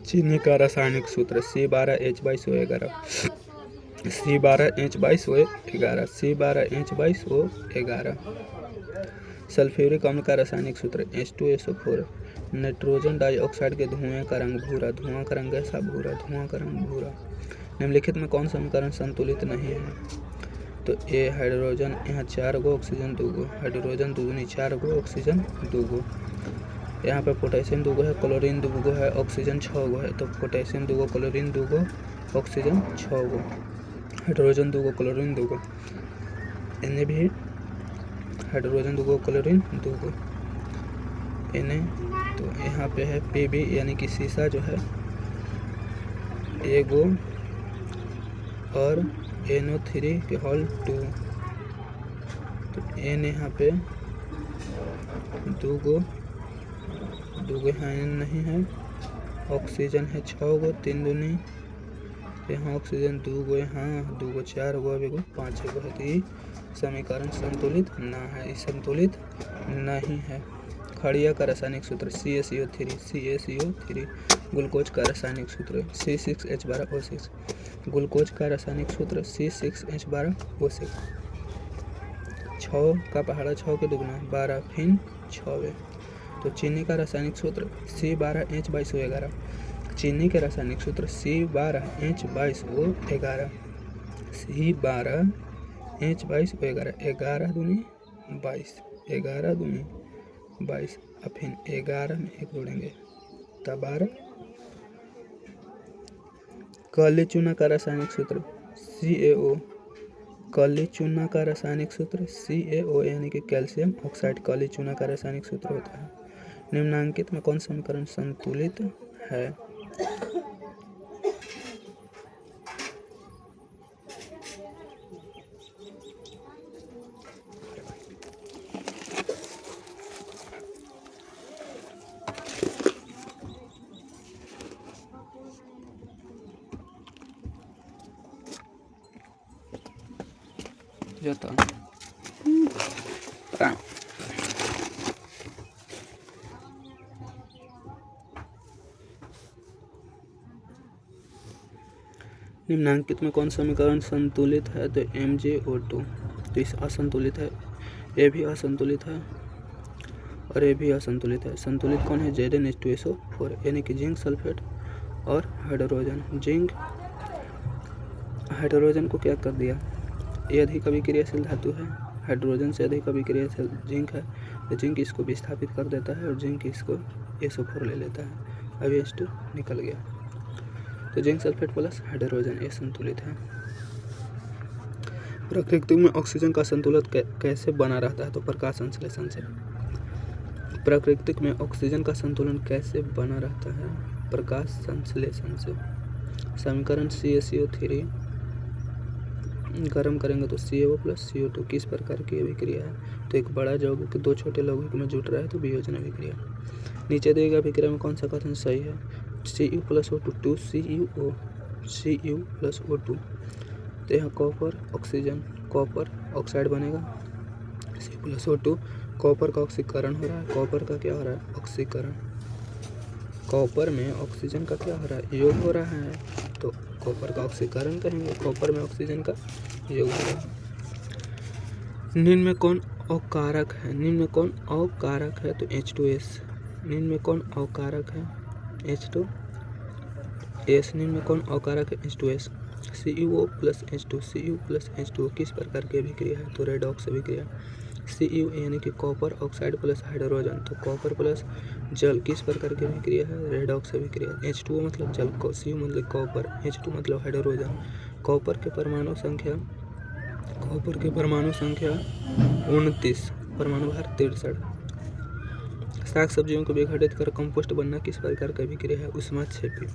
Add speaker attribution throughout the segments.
Speaker 1: चीनी का रासायनिक सूत्र C12H22O11, C12H22O11, C12H22O11। सल्फ्यूरिक अम्ल का रासायनिक सूत्र H2SO4। नाइट्रोजन डाइऑक्साइड के धुएं का रंग भूरा, धुआं का रंग ऐसा भूरा, धुआं का रंग भूरा। निम्नलिखित में कौन समीकरण संतुलित नहीं है? तो ए हाइड्रोजन, यहाँ 4 गो ऑक्सीजन 2 गो, हाइड्रोजन दूनी 4 गो ऑक्सीजन 2 गो। यहाँ पे पोटेशियम 2 गो है, क्लोरीन 2 गो है, ऑक्सीजन 6 गो है। तो पोटेशियम 2 गो, क्लोरीन 2 गो, ऑक्सीजन 6 गो, हाइड्रोजन 2 गो, क्लोरीन 2 गो। इन्हें भी हाइड्रोजन 2 गो, क्लोरीन 2 गो इन्हें। तो यहाँ पे है Pb यानी कि सीसा जो है एगो और NO3 के होल 2। तो N यहाँ पे 2 गो यहाँ नहीं है, ऑक्सीजन है 6 गो, 3 दूनी, यहाँ ऑक्सीजन 2 गो, यहाँ 2 गो, 4 गो, अब एगो 5 गो है। तो ये समीकरण संतुलित ना है, ये संतुलित नहीं है। खड़िया का रासायनिक सूत्र CaCO3। ग्लूकोज का रासायनिक सूत्र C6H12O6। ग्लूकोज का रासायनिक सूत्र C6H12O6। 6 का पहाड़ा 6 के दुगना 12 फिर 6। तो चीनी का रासायनिक सूत्र C12H22O11। चीनी के रासायनिक सूत्र C12H22O11। C12H22O11। 11 दूनी 22, 11 दूनी 22। अब फिर 11 में 1 जोड़ेंगे तब 12। काली चूना का रासायनिक सूत्र CaO। काली चूना का रासायनिक सूत्र CaO यानी कि कैल्शियम ऑक्साइड काली चूना का रासायनिक सूत्र होता है। निम्नांकित में कौन समीकरण संतुलित है? निम्नांकित में कौन समीकरण संतुलित है? तो MgO2। तो इस असंतुलित है, ये भी असंतुलित है और ये भी असंतुलित है। संतुलित कौन है? ZnH2SO4 यानी कि जिंक सल्फेट और हाइड्रोजन। जिंक हाइड्रोजन को क्या कर दिया? ये अधिक अभिक्रियाशील धातु है, हाइड्रोजन से अधिक अभिक्रियाशील जिंक है। तो जिंक इसको विस्थापित कर देता है और जिंक इसको SO4 ले लेता है। अभी H2 निकल गया। तो जिंक सल्फेट प्लस हाइड्रोजन ये संतुलित है। प्रकृति में ऑक्सीजन का संतुलन कैसे बना रहता है? तो प्रकाश संश्लेषण से। प्राकृतिक में ऑक्सीजन का संतुलन कैसे बना रहता है? प्रकाश संश्लेषण से। समीकरण CaCO3 गर्म करेंगे तो CaO प्लस CO2 किस प्रकार की अभिक्रिया है? तो एक बड़ा यौगिक 2 छोटे यौगिक में जुट रहा है तो वियोजन अभिक्रिया। नीचे दिए गए अभिक्रिया में कौन सा कथन सही है? Cu plus O2 Cu plus O2। तो यहाँ कॉपर ऑक्सीजन, कॉपर ऑक्साइड बनेगा C प्लस O2। कॉपर का ऑक्सीकरण हो रहा है, कॉपर का क्या हो रहा है? ऑक्सीकरण। कॉपर में ऑक्सीजन का क्या हो रहा है? योग हो रहा है, तो कॉपर का ऑक्सीकरण कहेंगे। कॉपर में ऑक्सीजन का योग हो रहा है। निम्न में कौन अकारक है? निम्न में कौन अकारक है? तो H2S। निम्न में कौन अकारक है? H2S। निम्न में कौन अकारक है? H2S। Cu plus H2, Cu plus H2 किस प्रकार की अभिक्रिया है? तो रेडॉक्स अभिक्रिया। Cu यानी कि कॉपर ऑक्साइड प्लस हाइड्रोजन, तो कॉपर प्लस जल किस प्रकार की अभिक्रिया है? रेडॉक्स अभिक्रिया। H2O मतलब जल, Cu मतलब कॉपर, H2 मतलब हाइड्रोजन। कॉपर के परमाणु संख्या 29, परमाणु भार 63। साग सब्जियों को विघटित कर कंपोस्ट बनना किस प्रकार का अभिक्रिया है? ऊष्माक्षेपी।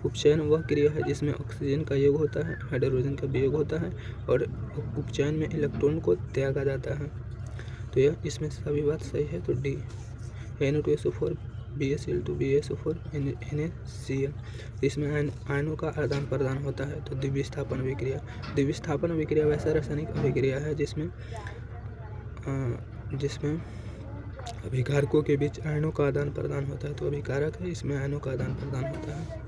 Speaker 1: उपचयन वह क्रिया है जिसमें ऑक्सीजन का योग होता है, हाइड्रोजन का वियोग होता है और उपचयन में इलेक्ट्रॉन को त्यागा जाता है। तो यह इसमें सभी बात सही है। तो D। Na2SO4 BaCl2 BaSO4 NaCl। इसमें आयनों का आदान प्रदान होता है। तो द्विविस्थापन अभिक्रिया। द्विविस्थापन अभिक्रिया वैसा रासायनिक अभिक्रिया है जिसमें अभिकारकों के बीच आयनों का आदान प्रदान होता है। तो अभिकारक है, इसमें आयनों का आदान प्रदान होता है।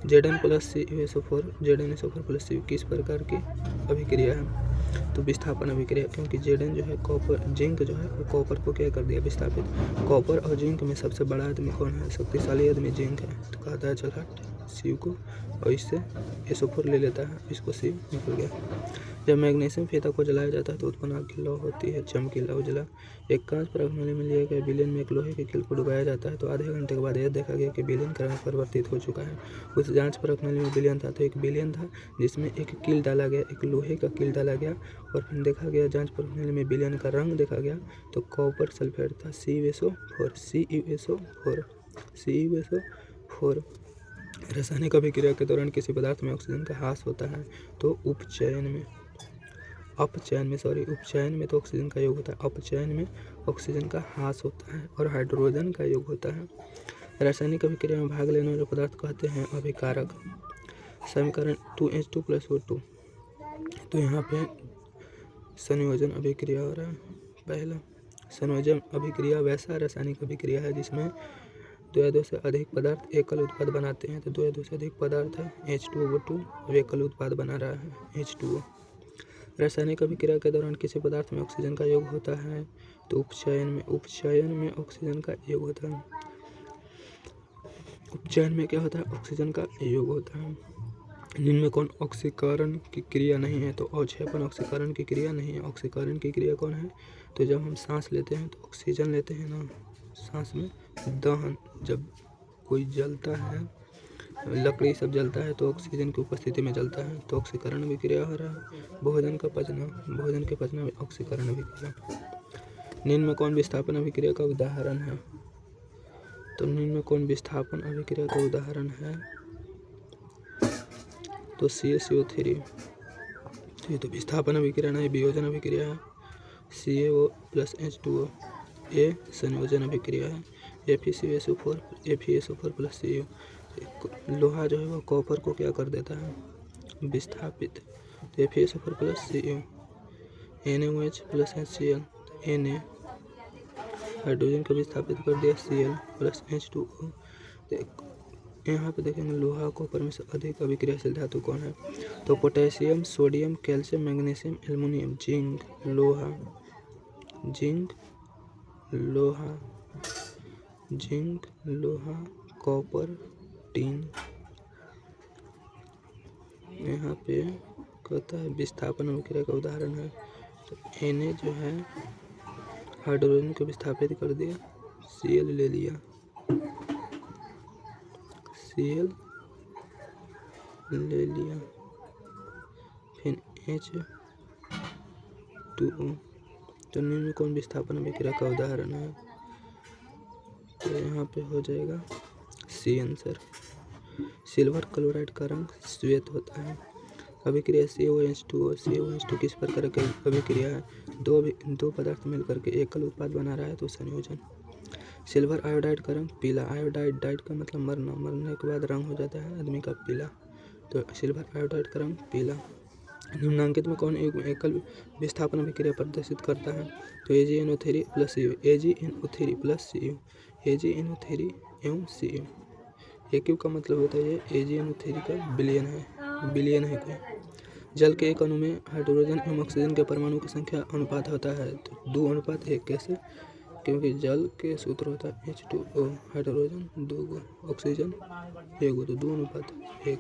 Speaker 1: Zn plus CuSO4 ZnSO4 plus Cu किस प्रकार की अभिक्रिया है? तो विस्थापन अभिक्रिया, क्योंकि Zn जो है कॉपर, जिंक जो है वो कॉपर को क्या कर दिया, विस्थापित। कॉपर और जिंक में सबसे बड़ा आदमी कौन है? शक्तिशाली आदमी जिंक है। तो कहता है चल हट Cu को, और इससे SO4 ले लेता है, इसको Cu निकल गया। जब मैग्नीशियम फीता को जलाया जाता है तो उत्पन्न आग की लौ होती है चमकीला उजला। एक कांच प्रणाली में लिया गया विलयन में एक लोहे के कील को डुबाया जाता है तो आधे घंटे के बाद यह देखा गया कि विलयन का रंग परिवर्तित हो चुका है। उस जांच प्रणाली में विलयन था, तो एक विलयन था जिसमें एक कील डाला गया, एक लोहे का कील डाला गया, और फिर देखा गया जांच प्रणाली में विलयन का रंग देखा गया तो कॉपर सल्फेट था, CuSO4। रासायनिक अभिक्रिया के दौरान किसी पदार्थ में ऑक्सीजन का ह्रास होता है तो उपचयन में तो ऑक्सीजन का योग होता है, अपचयन में ऑक्सीजन का ह्रास होता है और हाइड्रोजन का योग होता है। रासायनिक अभिक्रिया में भाग लेने वाले पदार्थ कहते हैं अभिकारक। समीकरण 2H2 + O2। तो यहाँ पे संयोजन अभिक्रिया हो रहा है। पहला संयोजन अभिक्रिया वैसा रासायनिक अभिक्रिया है जिसमें दो या दो से अधिक पदार्थ एकल उत्पाद बनाते हैं। तो दो या दो से अधिक पदार्थ है H2O2 और एकल उत्पाद बना रहा है H2O। रासायनिक अभिक्रिया के दौरान किसी पदार्थ में ऑक्सीजन का योग होता है तो उपचयन में ऑक्सीजन का योग होता है। उपचयन में क्या होता है? ऑक्सीजन का योग होता है। निम्न में कौन ऑक्सीकरण की क्रिया नहीं है? तो अवक्षेपण ऑक्सीकरण की क्रिया नहीं है। ऑक्सीकरण की क्रिया कौन है? तो जब हम सांस लेते हैं तो ऑक्सीजन लेते हैं ना, सांस में दहन, जब कोई जलता है, लकड़ी सब जलता है तो ऑक्सीजन की उपस्थिति में जलता है, तो ऑक्सीकरण अभिक्रिया हो रहा है। भोजन के पचना में ऑक्सीकरण अभिक्रिया। निम्न में कौन विस्थापन अभिक्रिया का उदाहरण है? तो निम्न में कौन विस्थापन अभिक्रिया का उदाहरण है? तो CaCO3। तो ये तो विस्थापन अभिक्रिया नहीं, वियोजन अभिक्रिया है। CaO + H2O ये संयोजन अभिक्रिया है। FeSO4 + Cu। लोहा जो है वो कॉपर को क्या कर देता है? विस्थापित। तो FeSO4 + Cu। NaOH + HCl। Na hydrogen को विस्थापित कर दिया, Cl + H2O। यहाँ पे देखेंगे लोहा कॉपर में से अधिक अभिक्रियाशील धातु कौन है? तो potassium, sodium, calcium, magnesium, aluminium, zinc, लोहा, कॉपर, टिन। यहाँ पे कहता है विस्थापन अभिक्रिया का उदाहरण है। तो Na जो है हाइड्रोजन को विस्थापित कर दिया, Cl ले लिया, फिर H2O। तो निम्न में कौन विस्थापन अभिक्रिया का उदाहरण है? तो यहाँ पे हो जाएगा C आंसर। सिल्वर क्लोराइड का रंग श्वेत होता है। अभिक्रिया CaOH2 किस प्रकार की अभिक्रिया है? दो पदार्थ मिलकर के एकल उत्पाद बना रहा है तो संयोजन। सिल्वर आयोडाइड का रंग पीला। डाइड का मतलब मरने के बाद रंग हो जाता है आदमी का पीला, तो सिल्वर आयोडाइड का रंग पीला। निम्नांकित में कौन एक एकल विस्थापन अभिक्रिया प्रदर्शित करता है? तो AgNO3 + Cu। AgNO3 एवं Cu। AQ का मतलब होता है ये AgNO3 का विलयन है कोई। जल के एक अणु में हाइड्रोजन एवं ऑक्सीजन के परमाणु की संख्या अनुपात होता है तो 2:1। कैसे? क्योंकि जल के सूत्र होता है H2O, हाइड्रोजन 2 ऑक्सीजन 1, तो 2:1।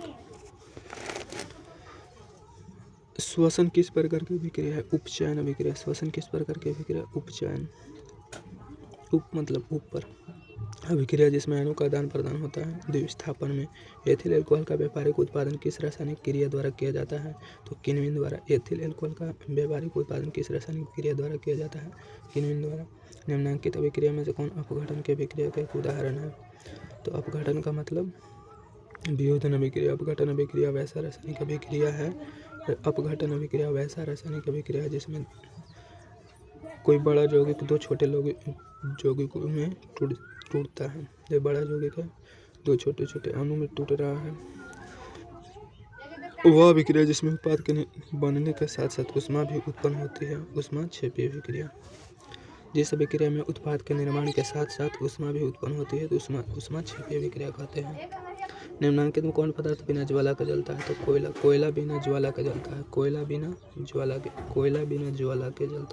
Speaker 1: श्वसन किस प्रकार की अभिक्रिया है? उपचयन अभिक्रिया। श्वसन किस प्रकार की अभिक्रिया? उपचयन। उप मतलब ऊपर। अभिक्रिया जिसमें अणु का आदान प्रदान होता है। द्विविस्थापन में एथिल अल्कोहल का व्यापारिक उत्पादन किस रासायनिक क्रिया द्वारा किया जाता है? तो किण्विन द्वारा। एथिल अल्कोहल का व्यापारिक उत्पादन किस रासायनिक क्रिया द्वारा किया जाता है? किण्विन द्वारा। निम्नांकित अभिक्रिया में से कौन अपघटन की अभिक्रिया का एक उदाहरण है? तो अपघटन का मतलब वियोजन अभिक्रिया। अपघटन अभिक्रिया वैसा रासायनिक अभिक्रिया है जिसमें कोई बड़ा यौगिक दो छोटे यौगिकों में टूटता है। ये बड़ा यौगिक है, दो छोटे छोटे अणु में टूट रहा है। वह अभिक्रिया जिसमें उत्पाद के बनने के साथ साथ ऊष्मा भी उत्पन्न होती है, ऊष्मा क्षेपी अभिक्रिया। जिस अभिक्रिया में उत्पाद के निर्माण के साथ साथ ऊष्मा भी उत्पन्न होती है तो ऊष्माक्षेपी अभिक्रिया कहते हैं। निम्नलिखित में कौन पदार्थ बिना ज्वाला के जलता है? तो कोयला बिना ज्वाला के जलता है। कोयला बिना ज्वाला के जलता है।